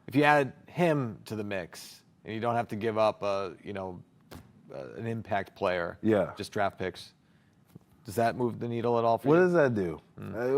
If you added him to the mix, and you don't have to give up an impact player, just draft picks. Does that move the needle at all for What you? does that do?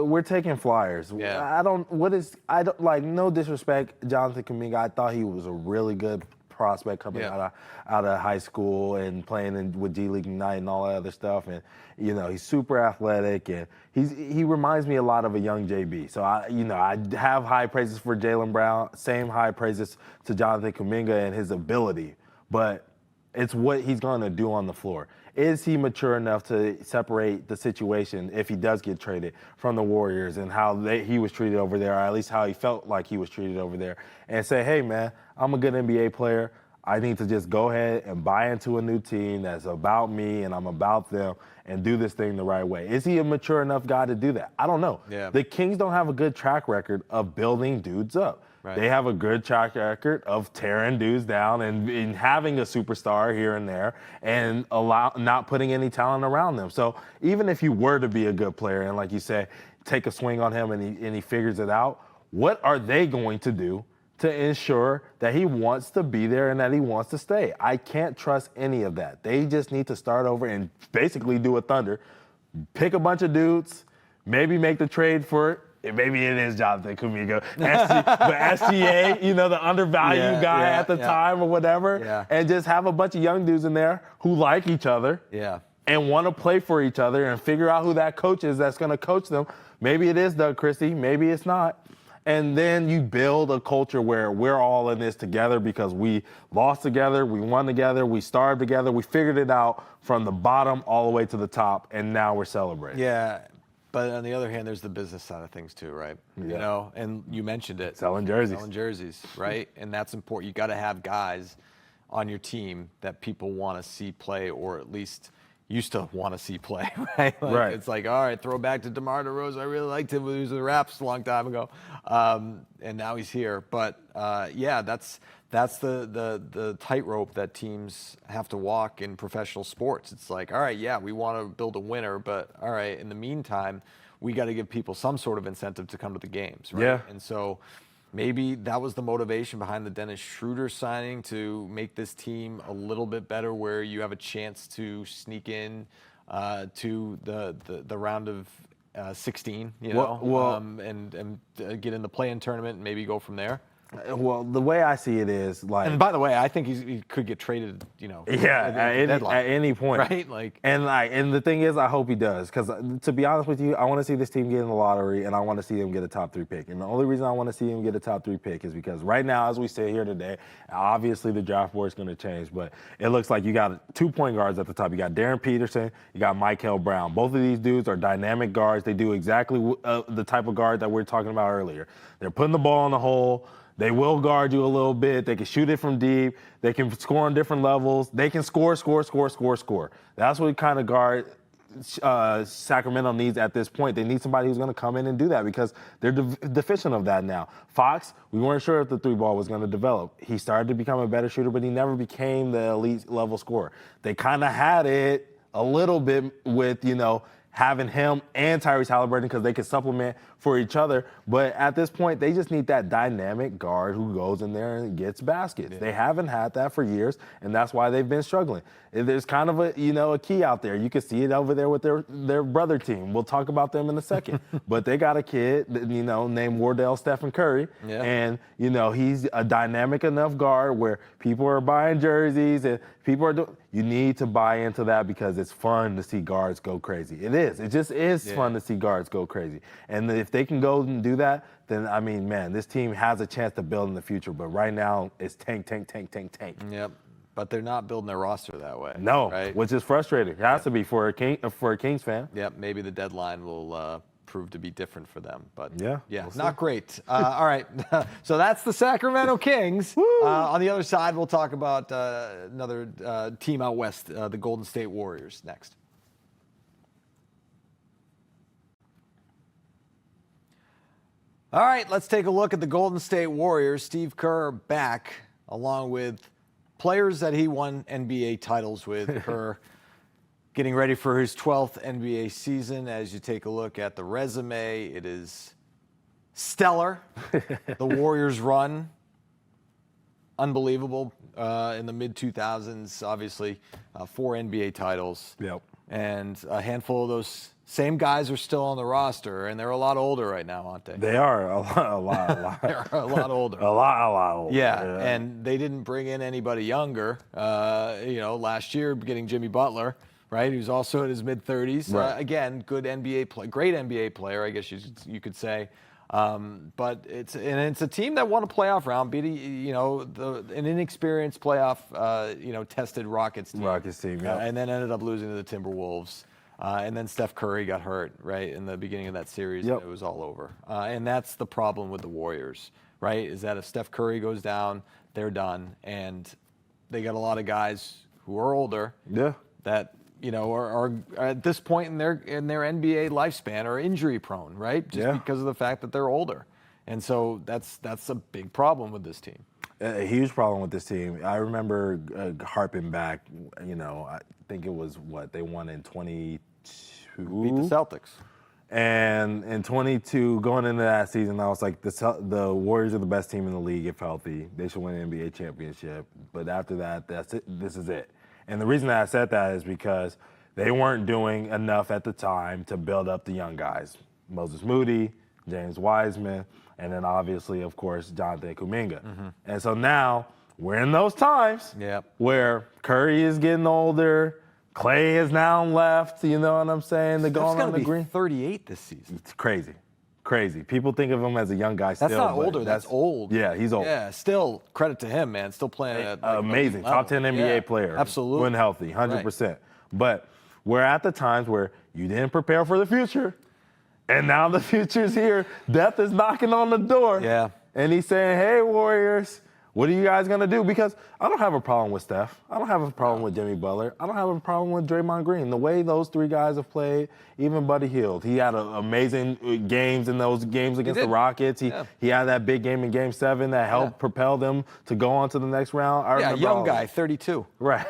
We're taking flyers. Yeah. No disrespect, Jonathan Kuminga. I thought he was a really good prospect coming out of high school and playing with G League Ignite and all that other stuff. And, you know, he's super athletic, and he reminds me a lot of a young JB. So, I have high praises for Jaylen Brown, same high praises to Jonathan Kuminga and his ability. But it's what he's going to do on the floor. Is he mature enough to separate the situation, if he does get traded, from the Warriors and how he was treated over there, or at least how he felt like he was treated over there, and say, hey, man, I'm a good NBA player. I need to just go ahead and buy into a new team that's about me and I'm about them and do this thing the right way. Is he a mature enough guy to do that? I don't know. Yeah. The Kings don't have a good track record of building dudes up. Right. They have a good track record of tearing dudes down and having a superstar here and there and not putting any talent around them. So even if you were to be a good player and, like you say, take a swing on him and he figures it out, what are they going to do to ensure that he wants to be there and that he wants to stay? I can't trust any of that. They just need to start over and basically do a Thunder, pick a bunch of dudes, maybe make the trade for it. Maybe it is Jonathan Kuminga, but SGA, the undervalued guy at the time or whatever, and just have a bunch of young dudes in there who like each other and want to play for each other and figure out who that coach is that's going to coach them. Maybe it is Doug Christie, maybe it's not. And then you build a culture where we're all in this together because we lost together, we won together, we starved together, we figured it out from the bottom all the way to the top, and now we're celebrating. Yeah. But on the other hand, there's the business side of things too, right? Yeah. And you mentioned it. Selling jerseys. Selling jerseys, right? And that's important. You got to have guys on your team that people want to see play, or at least, used to want to see play, right? Right. It's like, all right, throw back to DeMar DeRozan. I really liked him when he was with the Raps a long time ago, and now he's here. But yeah, that's the tightrope that teams have to walk in professional sports. It's like, all right, yeah, we want to build a winner, but all right, in the meantime, we got to give people some sort of incentive to come to the games, right? Yeah. And so maybe that was the motivation behind the Dennis Schroder signing, to make this team a little bit better, where you have a chance to sneak in to the round of 16, and get in the play-in tournament and maybe go from there. Well, the way I see it is like. And by the way, I think he could get traded, at any point, right? And the thing is, I hope he does, because to be honest with you, I want to see this team get in the lottery, and I want to see them get a top 3 pick. And the only reason I want to see him get a top 3 pick is because right now, as we sit here today, obviously the draft board is going to change, but it looks like you got 2 point guards at the top. You got Darren Peterson, you got Michael Brown. Both of these dudes are dynamic guards. They do exactly the type of guard that we were talking about earlier. They're putting the ball in the hole. They will guard you a little bit. They can shoot it from deep. They can score on different levels. They can score. That's what kind of guard Sacramento needs at this point. They need somebody who's going to come in and do that, because they're deficient of that now. Fox, we weren't sure if the 3-ball was going to develop. He started to become a better shooter, but he never became the elite level scorer. They kind of had it a little bit with, having him and Tyrese Halliburton, because they could supplement for each other. But at this point, they just need that dynamic guard who goes in there and gets baskets. Yeah. They haven't had that for years, and that's why they've been struggling. There's kind of a key out there. You can see it over there with their brother team. We'll talk about them in a second. But they got a kid, named Wardell Stephen Curry. Yeah. And, he's a dynamic enough guard where people are buying jerseys and people are doing. You need to buy into that, because it's fun to see guards go crazy. It is. It just is fun to see guards go crazy. And if they can go and do that, then, man, this team has a chance to build in the future. But right now, it's tank. Yep. But they're not building their roster that way. No, right? Which is frustrating. It has to be for a Kings fan. Yep. Maybe the deadline will prove to be different for them. But yeah, we'll not great. All right. So that's the Sacramento Kings. On the other side, we'll talk about another team out west, the Golden State Warriors, next. All right, let's take a look at the Golden State Warriors. Steve Kerr back, along with players that he won NBA titles with. Kerr getting ready for his 12th NBA season. As you take a look at the resume, it is stellar. The Warriors run, unbelievable. In the mid-2000s, obviously, 4 NBA titles. Yep. And a handful of those same guys are still on the roster, and they're a lot older right now, aren't they? They are a lot. They're a lot older. a lot older. Yeah, and they didn't bring in anybody younger. Last year, getting Jimmy Butler, right, who's also in his mid-30s. Right. Again, good NBA play, great NBA player, I guess you could say. But it's a team that won a playoff round, beating an inexperienced playoff tested Rockets team. Yeah. And then ended up losing to the Timberwolves. And then Steph Curry got hurt, right, in the beginning of that series. Yep. And it was all over. And that's the problem with the Warriors, right, is that if Steph Curry goes down, they're done. And they got a lot of guys who are older that, are at this point in their NBA lifespan are injury prone, right, just because of the fact that they're older. And so that's a big problem with this team. A huge problem with this team. I remember harping back, I think it was they won in 22. Beat the Celtics. And in 22, going into that season, I was like, the Warriors are the best team in the league if healthy. They should win an NBA championship. But after that, that's it. This is it. And the reason that I said that is because they weren't doing enough at the time to build up the young guys. Moses Moody, James Wiseman, and then obviously, of course, Jonathan Kuminga. Mm-hmm. And so now we're in those times where Curry is getting older, Clay is now left, you know what I'm saying? They're going on the green. 38 this season. It's crazy. People think of him as a young guy still. That's not older, that's old. Yeah, he's old. Yeah, still credit to him, man. Still playing at amazing. Top 10 NBA player. Absolutely. When healthy, 100%. Right. But we're at the times where you didn't prepare for the future. And now the future's here. Death is knocking on the door. Yeah. And he's saying, hey, Warriors, What are you guys going to do? Because I don't have a problem with Steph. I don't have a problem with Jimmy Butler. I don't have a problem with Draymond Green. The way those three guys have played, even Buddy Hield, he had amazing games in those games against the Rockets. He had that big game in Game 7 that helped propel them to go on to the next round. I remember young guy, 32. Right.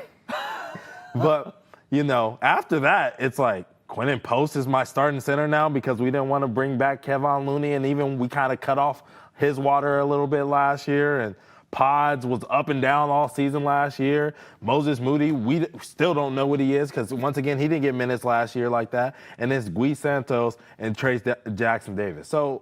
But, after that, it's like, Quentin Post is my starting center now because we didn't want to bring back Kevon Looney, and even we kind of cut off his water a little bit last year. And Pods was up and down all season last year. Moses Moody, we still don't know what he is because, once again, he didn't get minutes last year like that. And it's Gui Santos and Trace Jackson Davis. So,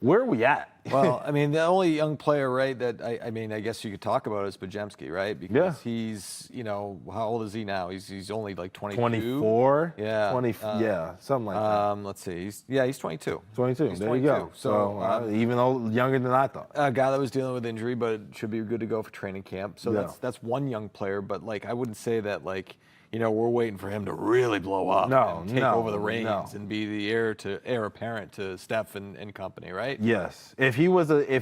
where are we at? Well, I mean, the only young player, right, that I guess you could talk about is Podziemski, right? Because he's, how old is he now? He's only like 22. 24? Yeah. Something like that. Let's see. He's 22. 22. He's there 22. you go. So, even though younger than I thought. A guy that was dealing with injury, but should be good to go for training camp. So that's one young player, but I wouldn't say that we're waiting for him to really blow up and take over the reins and be the heir apparent to Steph and company, right? Yes. If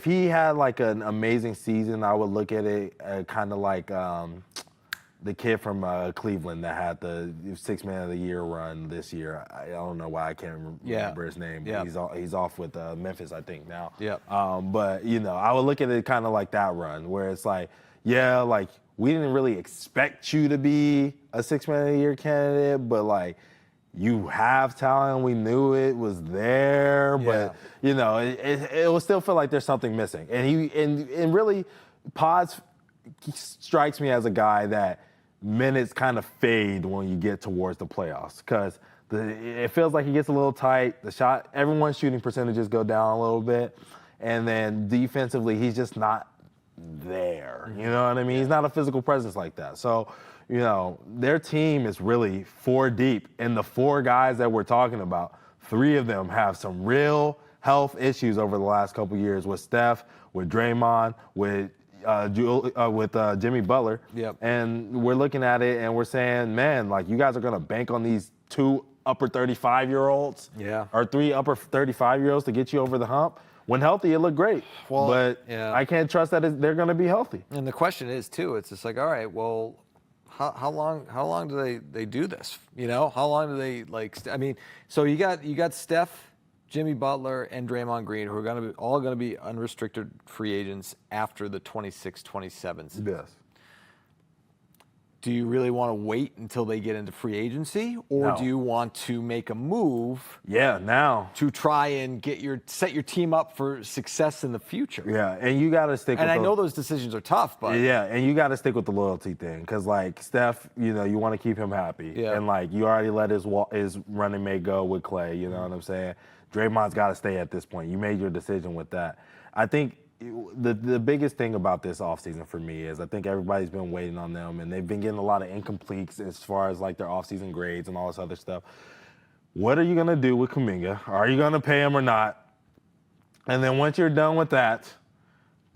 he had an amazing season, I would look at it kind of like the kid from Cleveland that had the 6 Man of the Year run this year. I don't know why I can't remember his name. Yeah. He's off with Memphis, I think, now. Yeah. But I would look at it kind of like that run where it's we didn't really expect you to be a 6 Man of the Year candidate, but you have talent. We knew it was there, but it will still feel like there's something missing. And really, Pods strikes me as a guy that minutes kind of fade when you get towards the playoffs because it feels like he gets a little tight. The shot, everyone's shooting percentages go down a little bit, and then defensively, he's just not there. You know what I mean? He's not a physical presence like that. So, their team is really 4 deep. And the 4 guys that we're talking about, 3 of them have some real health issues over the last couple years with Steph, with Draymond, with Jimmy Butler. Yep. And we're looking at it and we're saying, man, you guys are going to bank on these 2 upper 35-year-olds or 3 upper 35-year-olds to get you over the hump. When healthy, it looked great, but I can't trust that they're going to be healthy. And the question is, too, it's just all right, well, how long do they do this? How long do they, so you got Steph, Jimmy Butler, and Draymond Green, who are all going to be unrestricted free agents after the 26-27 Yes. Do you really want to wait until they get into free agency, or do you want to make a move? Now to try and set your team up for success in the future. Yeah, and you got to stick. And I know those decisions are tough, but and you got to stick with the loyalty thing because Steph, you want to keep him happy, and you already let his running mate go with Clay. You know what I'm saying? Draymond's got to stay at this point. You made your decision with that. I think the biggest thing about this offseason for me is I think everybody's been waiting on them, and they've been getting a lot of incompletes as far as their offseason grades and all this other stuff. What are you going to do with Kuminga? Are you going to pay him or not? And then once you're done with that,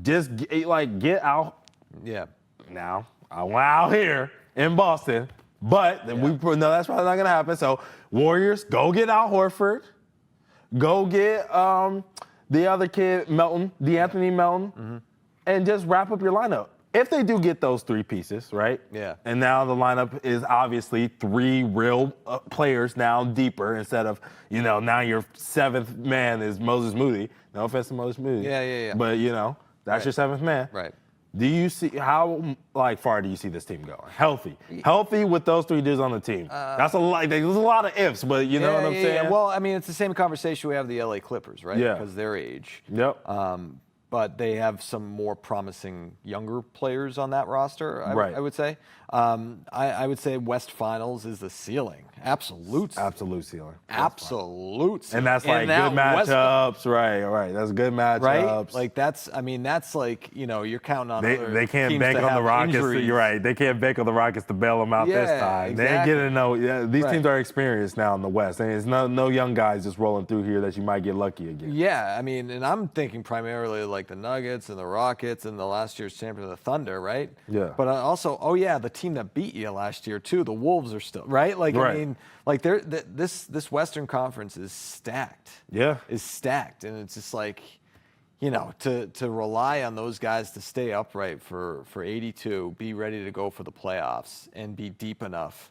just get out. Yeah. Now, I went out here in Boston, but we know that's probably not going to happen. So, Warriors, go get Al Horford. Go get the other kid, Melton, Anfernee Melton, and just wrap up your lineup. If they do get those 3 pieces, right? Yeah. And now the lineup is obviously 3 real players now deeper instead of, now your 7th man is Moses Moody. No offense to Moses Moody. Yeah. But, that's your 7th man. Right. Do you see how far do you see this team going? Healthy with those 3 dudes on the team. That's a lot. There's a lot of ifs, but you know what I'm saying. Yeah. Well, it's the same conversation we have the LA Clippers, right? Yeah. Because their age. Yep. But they have some more promising younger players on that roster. I would say. I would say West Finals is the ceiling. Absolute ceiling. Absolute ceiling. Absolute ceiling. And that's good matchups, right? That's good matchups, right? That's you're counting on. They can't bank on the Rockets. Injuries. You're right. They can't bank on the Rockets to bail them out this time. Exactly. They ain't getting these teams are experienced now in the West, and it's no young guys just rolling through here that you might get lucky again. Yeah, and I'm thinking primarily the Nuggets and the Rockets and the last year's champion, the Thunder, right? Yeah. But also, the team that beat you last year too, the Wolves are still right. This Western Conference is stacked. Yeah. Is stacked, and it's just to rely on those guys to stay upright for 82, be ready to go for the playoffs, and be deep enough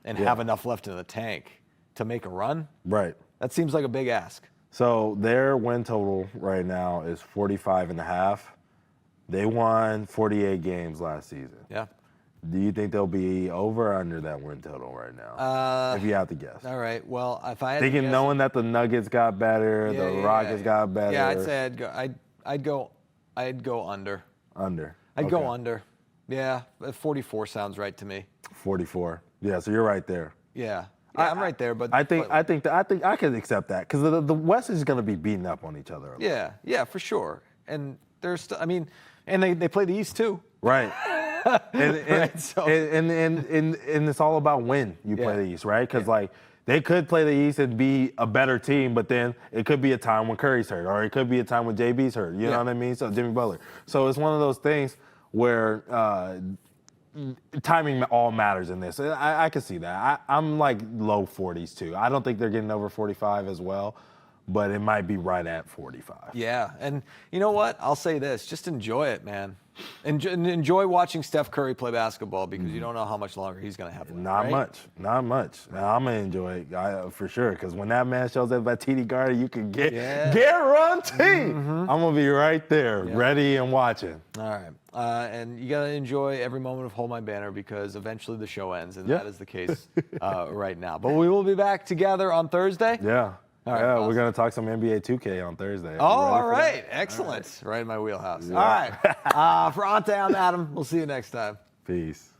and have enough left in the tank to make a run, Right. that seems like a big ask. So their win total right now is 45.5. They won 48 games last season. Yeah. Do you think they'll be over or under that win total right now? If you have to guess. All right. Well, if I had Thinking to guess, knowing that the Nuggets got better, the Rockets got better. Yeah, I'd say I'd go under. Under. I'd go under. Yeah, 44 sounds right to me. 44. Yeah, so you're right there. Yeah. I'm right there, but I think I could accept that because the West is going to be beating up on each other. Yeah, for sure. And there's, and they play the East too. Right. and it's all about when you play the East, right? Because like they could play the East and be a better team, but then it could be a time when Curry's hurt, or it could be a time when JB's hurt. You know what I mean? So Jimmy Butler. So it's one of those things where timing all matters in this. I can see that. I'm like low 40s too. I don't think they're getting over 45 as well, but it might be right at 45. Yeah, and you know what? I'll say this: just enjoy it, man. Enjoy watching Steph Curry play basketball because you don't know how much longer he's going to have left. Not much. Now, I'm going to enjoy it for sure because when that man shows up at TD Garden, you can guarantee I'm going to be right there, ready and watching. All right. And you got to enjoy every moment of Hold My Banner because eventually the show ends, and that is the case right now. But we will be back together on Thursday. Yeah. All right, we're going to talk some NBA 2K on Thursday. Oh, all right. Excellent. Right in my wheelhouse. Yeah. All right. For Ante, I'm Adam. We'll see you next time. Peace.